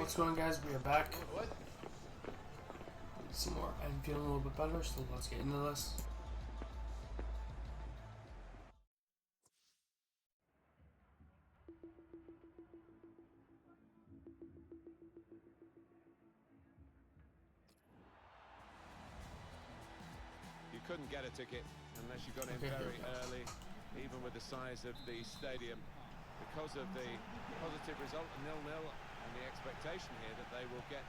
What's going on, guys? We are back. Some more. I'm feeling a little bit better, so let's get into this. You couldn't get a ticket unless you got in very early, even with the size of the stadium, because of the positive result, 0-0, and the expectation here that they will get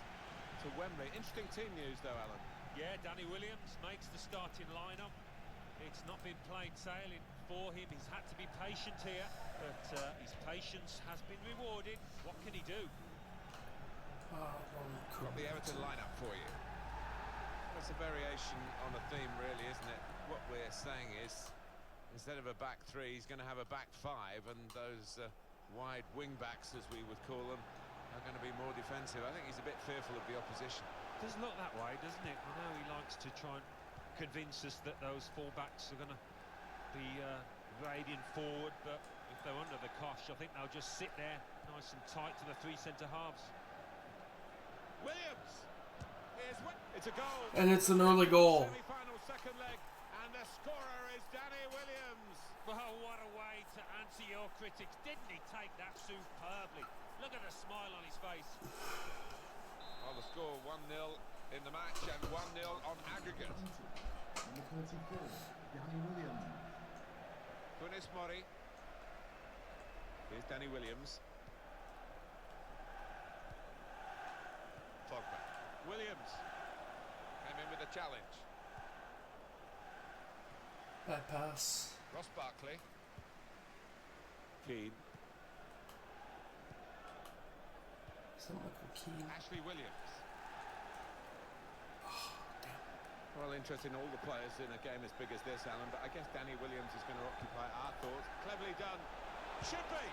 to Wembley. Interesting team news, though, Alan. Yeah, Danny Williams makes the starting lineup. It's not been plain sailing for him. He's had to be patient here, but his patience has been rewarded. What can he do? Got the Everton lineup for you. That's a variation on a theme, really, isn't it? What we're saying is, instead of a back three, he's going to have a back five, and those wide wing backs, as we would call them, are going to be more defensive. I think he's a bit fearful of the opposition. It does look that way, doesn't it? I know he likes to try and convince us that those full-backs are going to be raiding forward, but if they're under the cosh, I think they'll just sit there nice and tight to the three centre-halves. Williams! It's a goal. And it's an early goal. Semi-final second leg, and the scorer is Danny Williams. Well, what a way to answer your critics. Didn't he take that superbly? Look at the smile on his face. Well, the score 1-0 in the match and 1-0 on aggregate. Number 34, Danny Williams. Funes Mori. Here's Danny Williams. Pogba. Williams came in with a challenge. Bad pass. Ross Barkley. Keane. Something like a key. Ashley Williams. Oh, damn. Well, interesting, all the players in a game as big as this, Alan, but I guess Danny Williams is going to occupy our thoughts. Cleverly done. Should be.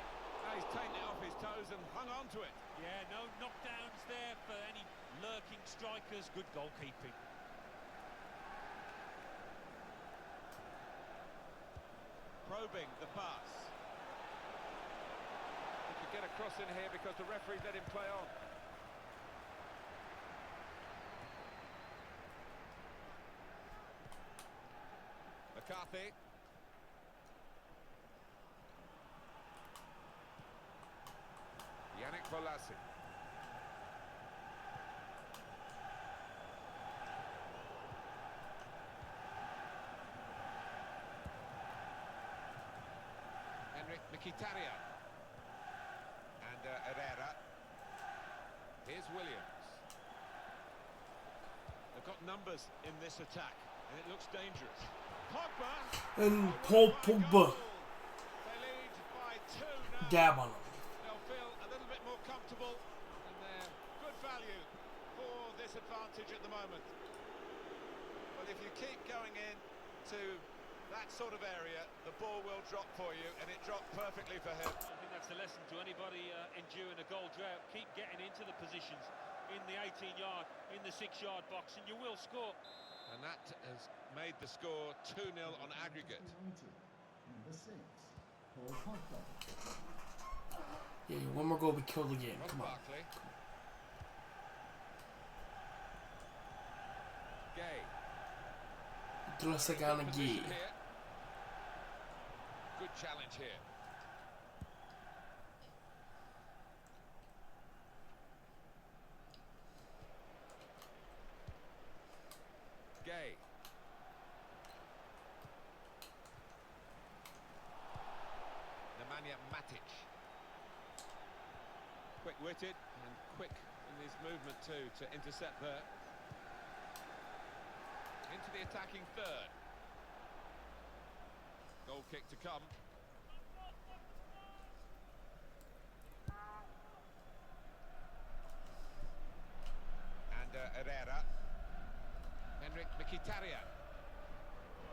Now he's taken it off his toes and hung on to it. Yeah, no knockdowns there for any lurking strikers. Good goalkeeping. Probing the pass. He could get across in here because the referee let him play on. McCarthy. Yannick Bolasie. Mkhitaryan and Herrera. Here's Williams. They've got numbers in this attack, and it looks dangerous. Pogba And Paul Pogba. They lead by 2 now. Dab on him. They'll feel a little bit more comfortable, and they're good value for this advantage at the moment. But if you keep going in to that sort of area, the ball will drop for you, and it dropped perfectly for him. I think that's a lesson to anybody enduring a goal drought. Keep getting into the positions in the 18-yard, in the 6-yard box, and you will score. And that has made the score 2-0 on aggregate. Number 6, Paul Pogba. Yeah, one more goal, we kill the game. Come on. Barkley. Gay. Dressagana Gee. Good challenge here. Gay. Nemanja Matic. Quick-witted and quick in his movement too to intercept there. Into the attacking third. Goal kick to come. And Herrera. Henrik Mkhitaryan.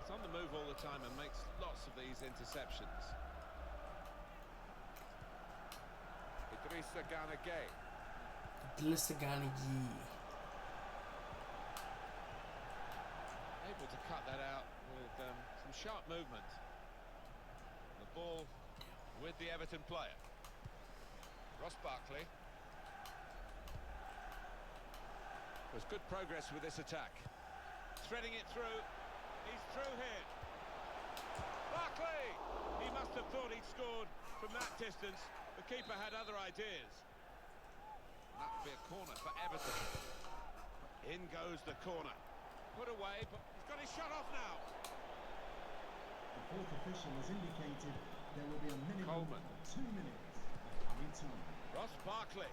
He's on the move all the time and makes lots of these interceptions. Idrissa Gana Gueye. Dressagana Gee. Able to cut that out with some sharp movement. The ball with the Everton player. Ross Barkley. There's good progress with this attack. Threading it through. He's through here. Barkley! He must have thought he'd scored from that distance. The keeper had other ideas. That would be a corner for Everton. In goes the corner. Put away, but he's got his shot off now. The fourth official has indicated there will be a minimum Coleman. of 2 minutes of added time. Ross Barkley.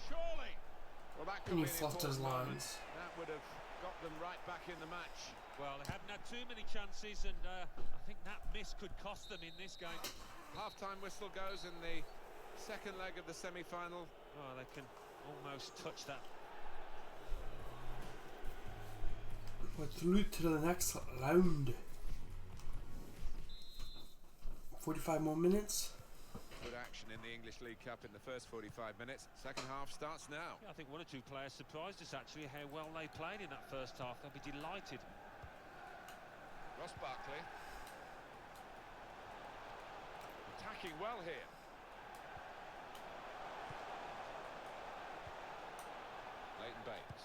Surely. Well, that could And be he an flutters important moment. lines. That would have got them right back in the match. Well, they haven't had too many chances, and I think that miss could cost them in this game. Half-time whistle goes in the second leg of the semi-final. Oh, they can almost touch that. We're through to the next round. 45 more minutes. Good action in the English League Cup in the first 45 minutes. Second half starts now. Yeah, I think one or two players surprised us actually how well they played in that first half. They'll be delighted. Ross Barkley. Attacking well here. Leighton Baines.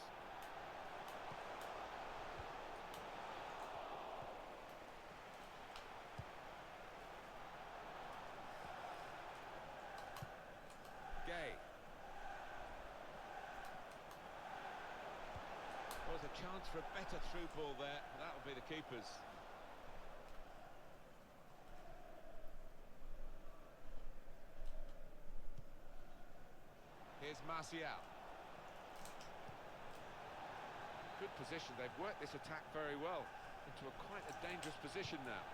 Gay. Well, there's a chance for a better through ball there. That will be the keeper's. Here's Martial. Good position. They've worked this attack very well into quite a dangerous position now.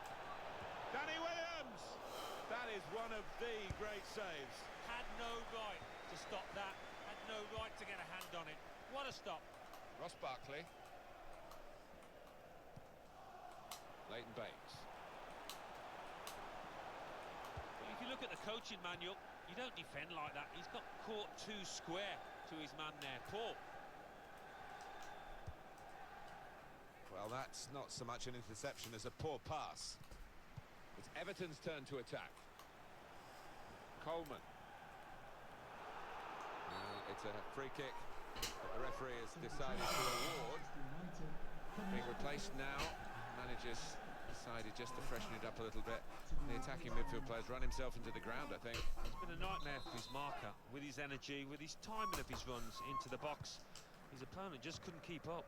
Danny Williams! That is one of the great saves. Had no right to stop that. Had no right to get a hand on it. What a stop. Ross Barkley. Leighton Baines. Well, if you look at the coaching manual, you don't defend like that. He's got caught too square to his man there. Paul. Well, that's not so much an interception as a poor pass. It's Everton's turn to attack. Coleman. It's a free kick that the referee has decided to award. Being replaced now. Managers decided just to freshen it up a little bit. The attacking midfield player's run himself into the ground, I think. It's been a nightmare for his marker, with his energy, with his timing of his runs into the box. His opponent just couldn't keep up.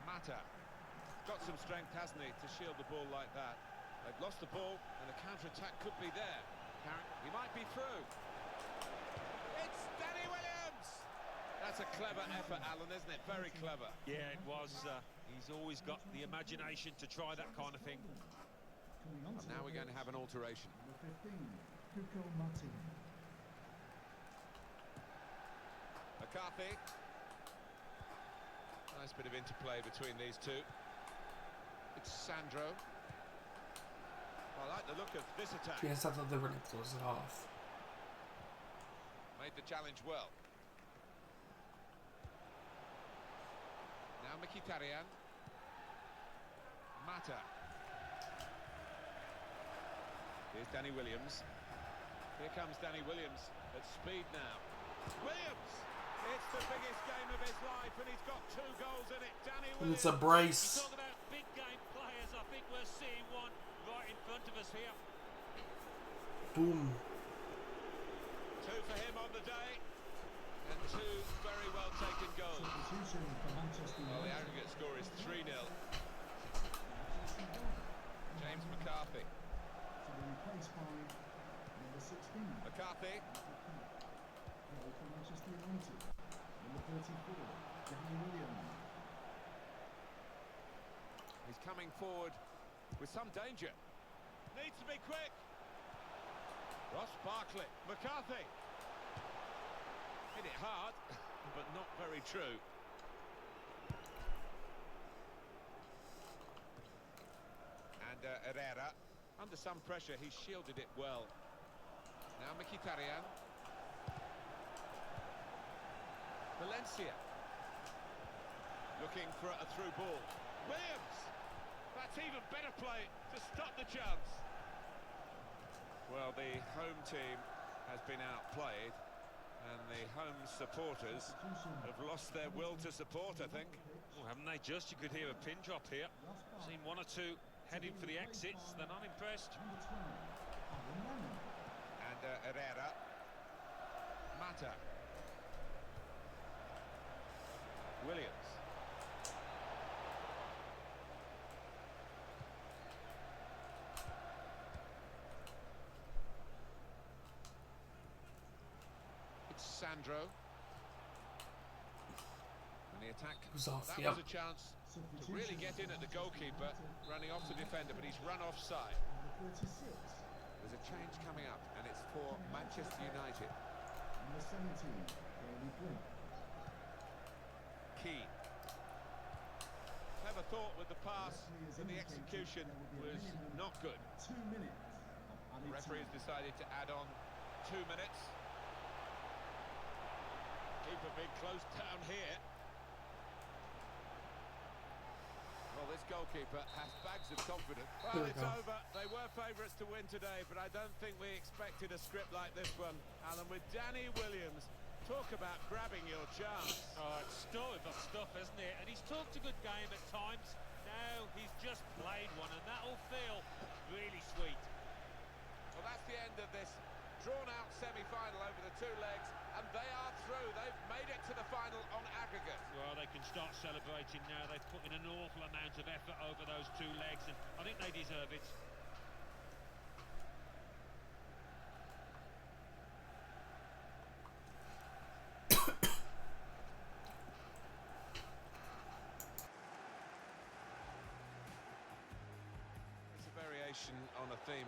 Mata. Got some strength, hasn't he, to shield the ball like that. They've lost the ball, and the counter-attack could be there. He might be through. It's Danny Williams! That's a clever effort, Alan, isn't it? Very clever. Yeah, it was. He's always got the imagination to try that kind of thing. And now we're going to have an alteration. McCarthy. Nice bit of interplay between these two. It's Sandro. I like the look of this attack. Yes, I thought they were going to close it off. Made the challenge well. Now Mkhitaryan. Mata. Here's Danny Williams. Here comes Danny Williams at speed now. Williams! It's the biggest game of his life, and he's got 2 goals in it. Danny And Williams. it's a You brace. talk about big game players. I think we're seeing one right in front of us here. Boom. 2 for him on the day, and 2 very well taken goals. Substitution for Manchester Well, the United. aggregate score is 3-0. James McCarthy. To be replaced by number 16. McCarthy. Goal for Manchester United. Number 34, Danny Williams. He's coming forward with some danger. Needs to be quick. Ross Barkley. McCarthy. Hit it hard, but not very true. And Herrera, under some pressure, he shielded it well. Now Mkhitaryan. Valencia. Looking for a through ball. Williams! That's even better play to stop the chance. Well, the home team has been outplayed, And the home supporters have lost their will to support, I think. Oh, haven't they just? You could hear a pin drop here. Seen one or two heading for the exits. They're not impressed. And Herrera. Mata. Williams. It's Sandro. And the attack. was off, That yep. was a chance to really get in at the goalkeeper, running off the defender, but he's run offside. There's a change coming up, and it's for Manchester United. Number 17, Daily Blink. Keane. Never thought with the pass, but the execution was not good. 2 minutes of The added referee has time. decided to add on 2 minutes. Keeper being closed down here. Well, this goalkeeper has bags of confidence. There Well, we it's go. over. They were favourites to win today, but I don't think we expected a script like this one. Alan, with Danny Williams, talk about grabbing your chance. Oh, it's storybook stuff, isn't it? And he's talked a good game at times. Now he's just played one, and that'll feel really sweet. Well, that's the end of this drawn-out semi-final over the 2 legs, and they are through. They've made it to the final on aggregate. Well, they can start celebrating now. They've put in an awful amount of effort over those 2 legs, and I think they deserve it. It's a variation on a theme.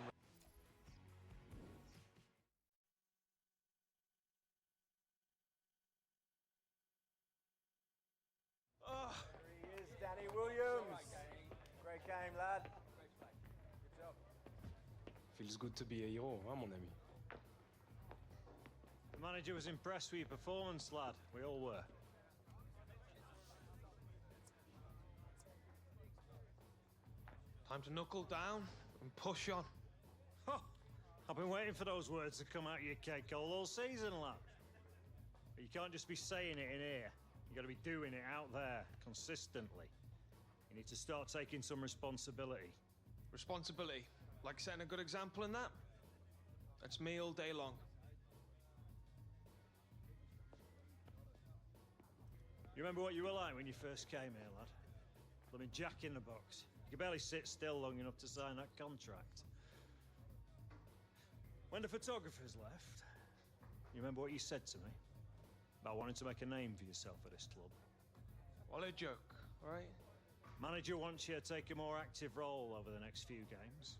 There he is, Danny Williams. Great game, lad. Good job. Feels good to be a hero, hein, mon ami. The manager was impressed with your performance, lad. We all were. Time to knuckle down and push on. Huh. I've been waiting for those words to come out of your cake all season, lad. But you can't just be saying it in here. You gotta be doing it out there, consistently. You need to start taking some responsibility. Responsibility, like setting a good example in that. That's me all day long. You remember what you were like when you first came here, lad? Blooming Jack in the box. You could barely sit still long enough to sign that contract. When the photographers left, you remember what you said to me? About wanting to make a name for yourself at this club. What a joke, right? Manager wants you to take a more active role over the next few games.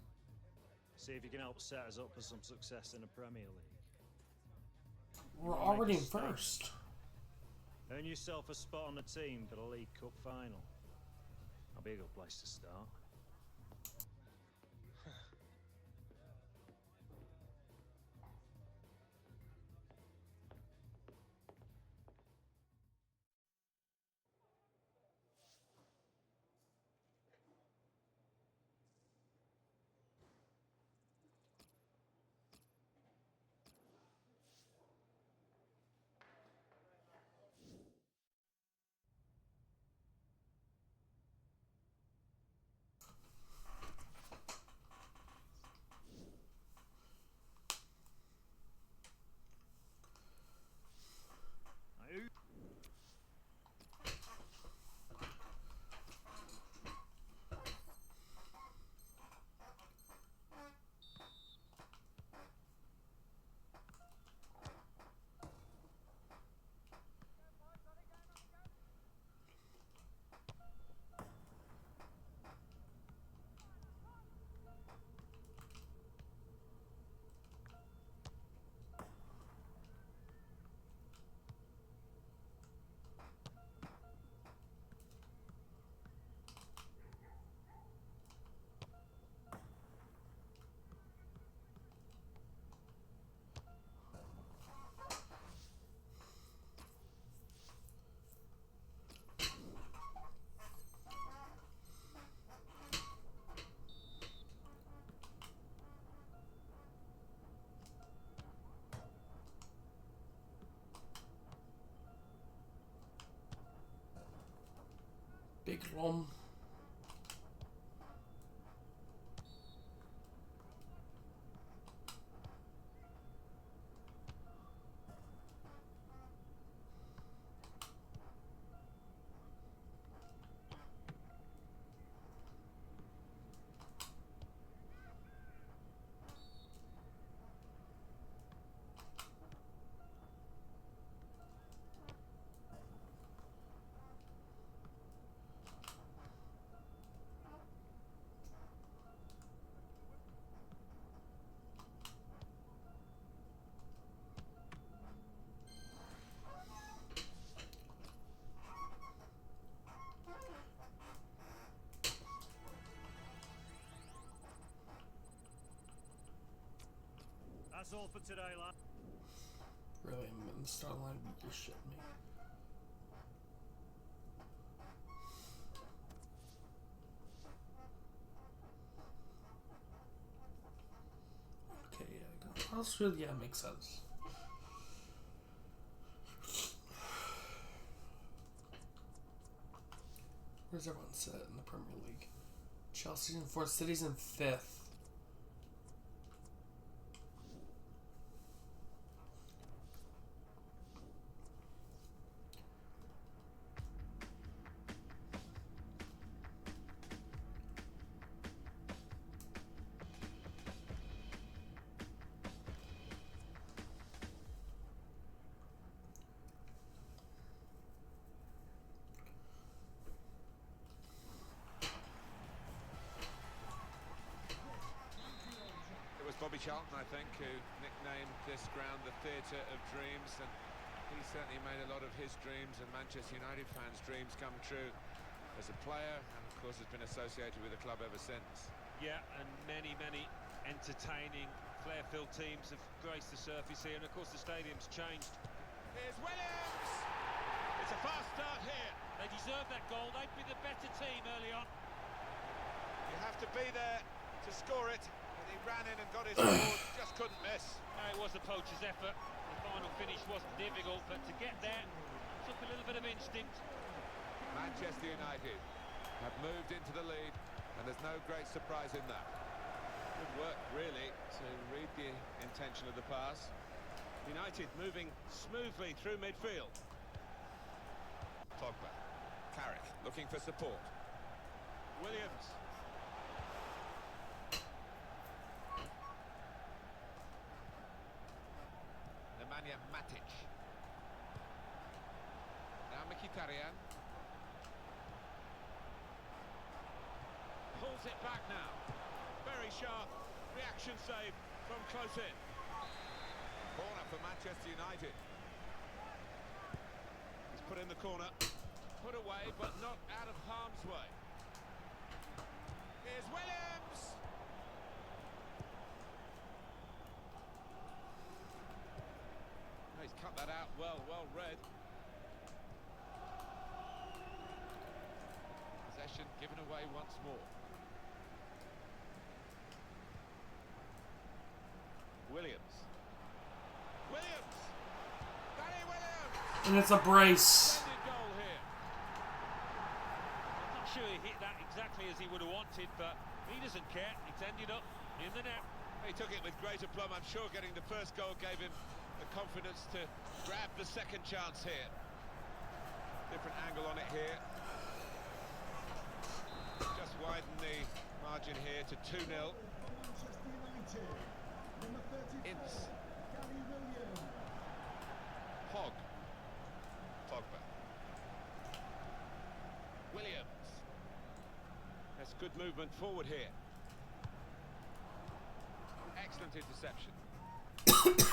See if you can help set us up for some success in the Premier League. We're already in first. Earn yourself a spot on the team for the League Cup final. That'll be a good place to start. Big Rom. That's all for today, lad. Really, I'm in the start line. You're shitting me. Okay, yeah, that's really, yeah, makes sense. Where's everyone sit in the Premier League? Chelsea's in 4th, City's in 5th. Bobby Charlton, I think, who nicknamed this ground the Theatre of Dreams, and he certainly made a lot of his dreams and Manchester United fans' dreams come true as a player, and of course has been associated with the club ever since. Yeah, and many entertaining, flair-filled teams have graced the surface here, and of course the stadium's changed. Here's Williams! It's a fast start here. They deserve that goal. They'd be the better team early on. You have to be there to score it. He ran in and got his reward, just couldn't miss. It was a poacher's effort. The final finish wasn't difficult, but to get there took a little bit of instinct. Manchester United have moved into the lead, and there's no great surprise in that. Good work, really, to read the intention of the pass. United moving smoothly through midfield. Pogba, Carrick looking for support. Williams. Nemanja Matic. Now Mkhitaryan. Pulls it back now. Very sharp. Reaction save from close in. Corner for Manchester United. He's put in the corner. Put away, but not out of harm's way. Here's Williams! He's cut that out well read. Possession given away once more. Williams. Williams! Danny Williams! And it's a brace. Splendid goal here. I'm not sure he hit that exactly as he would have wanted, but he doesn't care. It's ended up in the net. He took it with great aplomb. I'm sure getting the first goal gave him the confidence to grab the second chance here. Different angle on it here. Just widen the margin here to 2-0. Manchester United, number 34, Ince. Gary Williams. Pogba. Williams. That's good movement forward here. Excellent interception. Pogba.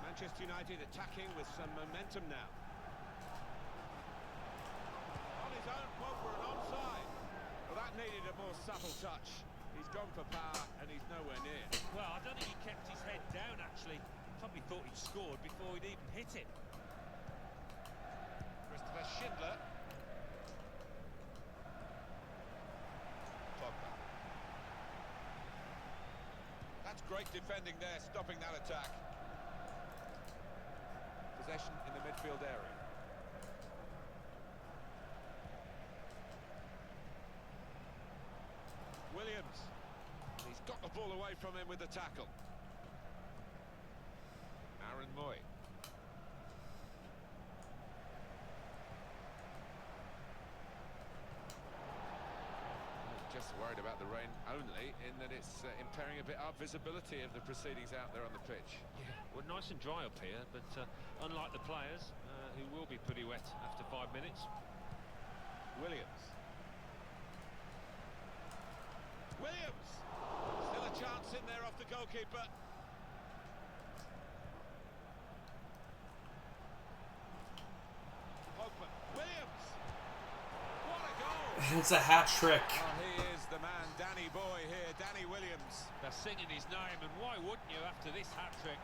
Manchester United attacking with some momentum now. On his own, Pogba and onside. Well, that needed a more subtle touch. He's gone for power and he's nowhere near. Well, I don't think he kept his head down, actually. Probably thought he'd scored before he'd even hit it. Christopher Schindler. Pogba. That's great defending there, stopping that attack. Possession in the midfield area. Williams. He's got the ball away from him with the tackle. Aaron Moy. Just worried about the rain only, in that it's impairing a bit our visibility of the proceedings out there on the pitch. Yeah, we're nice and dry up here, but unlike the players, who will be pretty wet after 5 minutes. Williams. Williams! Still a chance in there off the goalkeeper. Pogba. Williams! What a goal! It's a hat trick. Oh, he is the man, Danny Boy here, Danny Williams. They're singing his name, and why wouldn't you after this hat-trick?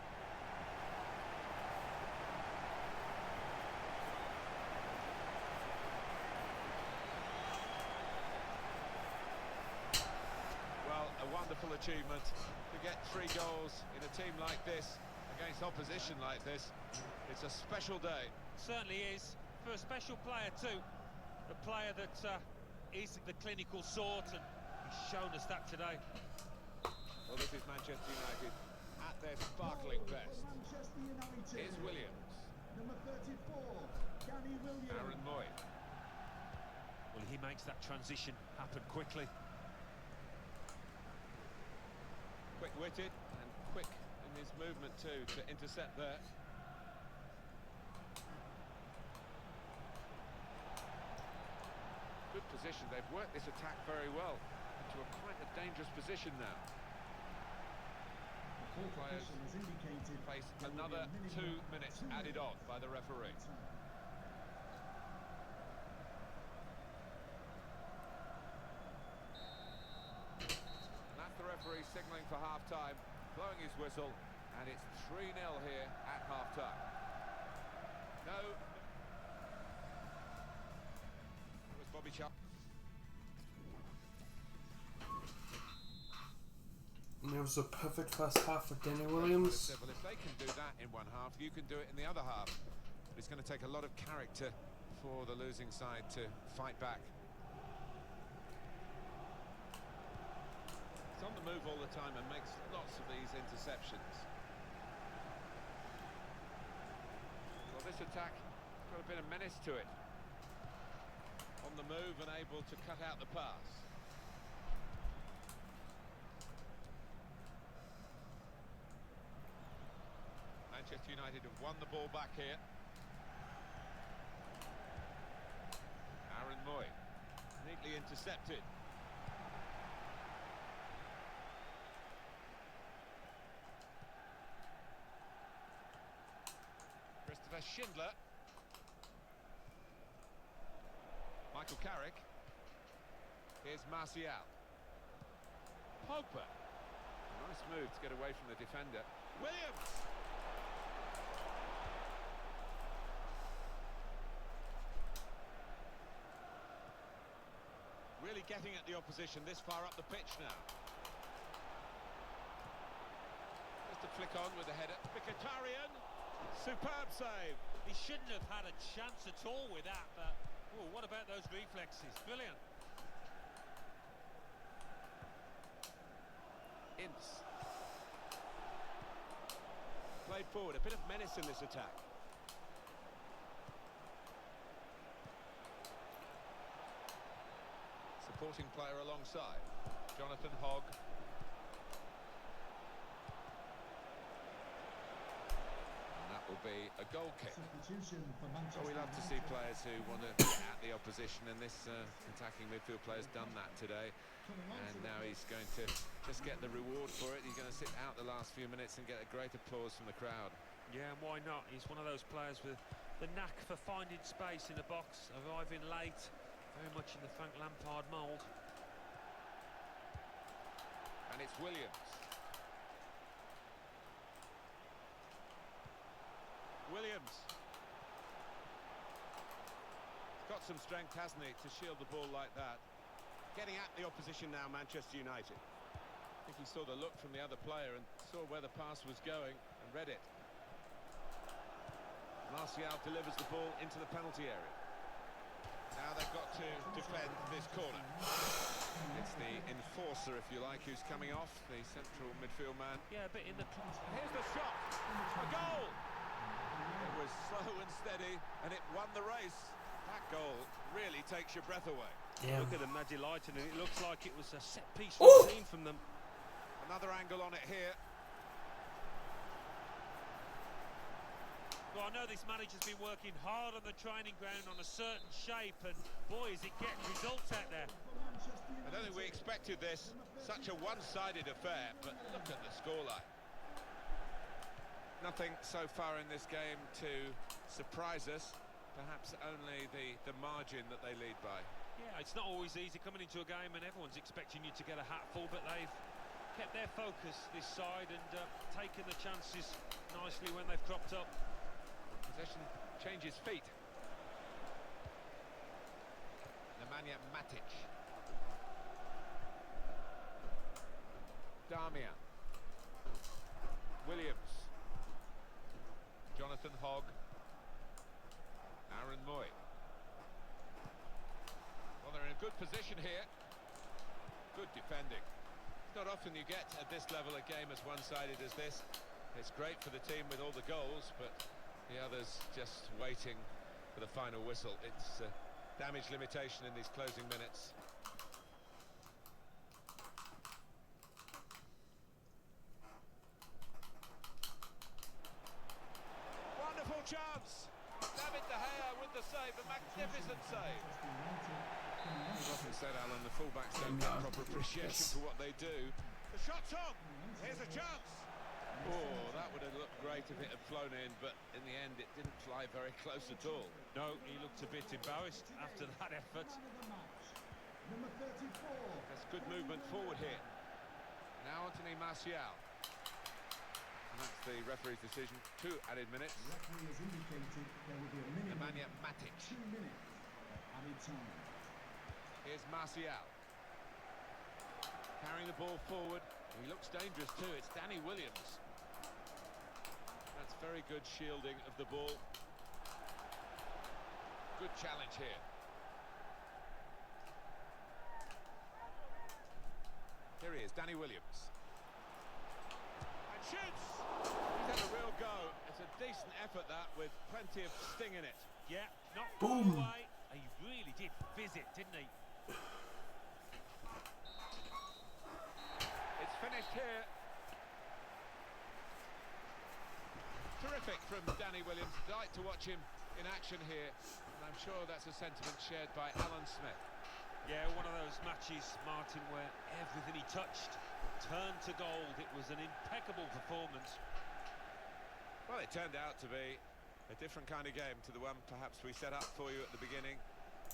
Well, a wonderful achievement to get 3 goals in a team like this, against opposition like this. It's a special day. Certainly is, for a special player too. A player that is the clinical sort, and he's shown us that today. Well, this is Manchester United at their sparkling best. Manchester United. Here's Williams. Number 34, Danny Williams. Aaron Moy. Well, he makes that transition happen quickly. Quick-witted and quick in his movement too to intercept there. Good position. They've worked this attack very well into quite a dangerous position now. The fourth Players official has indicated face there will be another a minimum 2 of minutes 2 added on minutes by the referee. time. And that's the referee signalling for half-time, blowing his whistle, and it's 3-0 here at half-time. No. It was Bobby Chubb. And it was a perfect first half for Danny Williams. Well, if they can do that in one half, you can do it in the other half. But it's going to take a lot of character for the losing side to fight back. He's on the move all the time and makes lots of these interceptions. Well, this attack got a bit of menace to it. On the move and able to cut out the pass. Manchester United have won the ball back here. Aaron Moy, neatly intercepted. Christopher Schindler. Michael Carrick. Here's Martial. Pogba. Nice move to get away from the defender. Williams. Really getting at the opposition this far up the pitch now. Just a flick on with the header. Mkhitaryan. Superb save. He shouldn't have had a chance at all with that, but oh, what about those reflexes? Brilliant. Ince. Played forward, a bit of menace in this attack. Supporting player alongside. Jonathan Hogg. Will be a goal kick. Substitution for Manchester Well, we love to see United. players who want to get at the opposition, and this attacking midfield player's done that today. And now he's going to just get the reward for it. He's going to sit out the last few minutes and get a great applause from the crowd. Yeah, and why not? He's one of those players with the knack for finding space in the box, arriving late, very much in the Frank Lampard mould. And it's Williams. Williams. He's got some strength, hasn't he, to shield the ball like that. Getting at the opposition now, Manchester United. I think he saw the look from the other player and saw where the pass was going and read it. Martial delivers the ball into the penalty area. Now they've got to defend this corner. It's the enforcer, if you like, who's coming off, the central midfield man. Yeah, a bit in the... Here's the shot! A goal! It was slow and steady, and it won the race. That goal really takes your breath away. Damn. Look at them, they're delighted, and it looks like it was a set-piece Ooh! routine from them. Another angle on it here. Well, I know this manager's been working hard on the training ground on a certain shape, and boy, is it getting results out there. I don't think we expected this, such a one-sided affair, but look at the scoreline. Nothing so far in this game to surprise us, perhaps only the margin that they lead by. Yeah, it's not always easy coming into a game and everyone's expecting you to get a hatful, but they've kept their focus this side and taken the chances nicely when they've cropped up. Possession changes feet. Nemanja Matic. Darmian. Williams. Jonathan Hogg. Aaron Moy. Well, they're in a good position here. Good defending. It's not often you get at this level a game as one-sided as this. It's great for the team with all the goals, but the others just waiting for the final whistle. It's damage limitation in these closing minutes. Wonderful chance! David De Gea with the save, a magnificent save. You've often said, Alan, the fullbacks don't get proper appreciation for what they do. The shot's on! Here's a chance! Oh, that would have looked great if it had flown in, but in the end it didn't fly very close at all. No, he looked a bit embarrassed after that effort. That's good movement forward here. Now Anthony Martial. And that's the referee's decision. 2 added minutes. The referee has indicated there will be a minimum Nemanja Matic. 2 minutes of added time. Here's Martial. Carrying the ball forward. He looks dangerous too. It's Danny Williams. That's very good shielding of the ball. Good challenge here. Here he is, Danny Williams. And shoots! He's had a real go. It's a decent effort, that, with plenty of sting in it. Yeah, not Boom. far away. He really did visit, didn't he? It's finished here. Terrific from Danny Williams. Delight to watch him in action here. And I'm sure that's a sentiment shared by Alan Smith. Yeah, one of those matches, Martin, where everything he touched turned to gold. It was an impeccable performance. Well, it turned out to be a different kind of game to the one perhaps we set up for you at the beginning.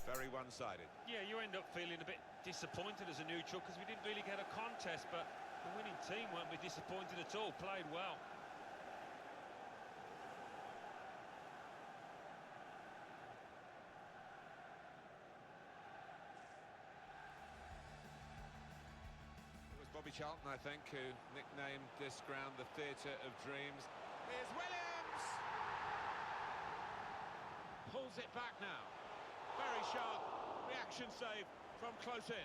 Very one-sided. Yeah, you end up feeling a bit disappointed as a neutral because we didn't really get a contest, but the winning team won't be disappointed at all. Played well. It was Bobby Charlton, I think, who nicknamed this ground the Theatre of Dreams. Here's Williams! Pulls it back now. Very sharp reaction save from close in.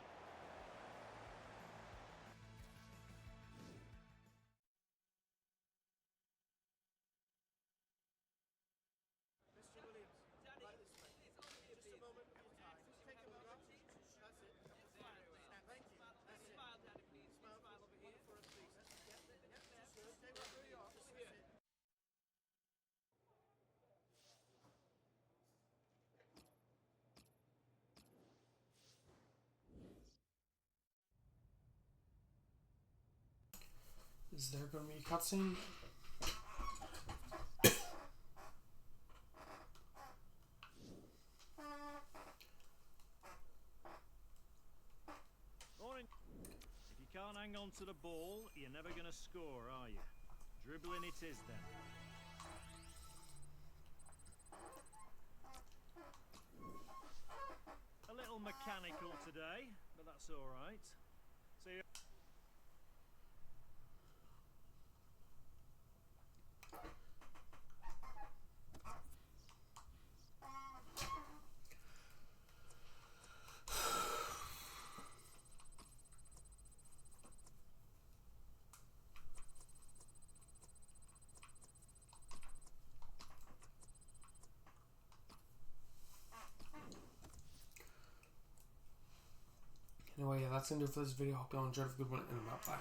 Mr. Williams, right this way. Just a moment of your time. Just take a moment. That's it. Thank you. That's it. Smile, Daddy, please. Smile over here. For us, please. Just stay right where you are. Just here. Is there going to be a cutscene? Morning. If you can't hang on to the ball, you're never going to score, are you? Dribbling it is then. little mechanical today, but that's all right. See you. Anyway, yeah, that's gonna do it for this video. Hope y'all enjoyed. Have a good one, and bye.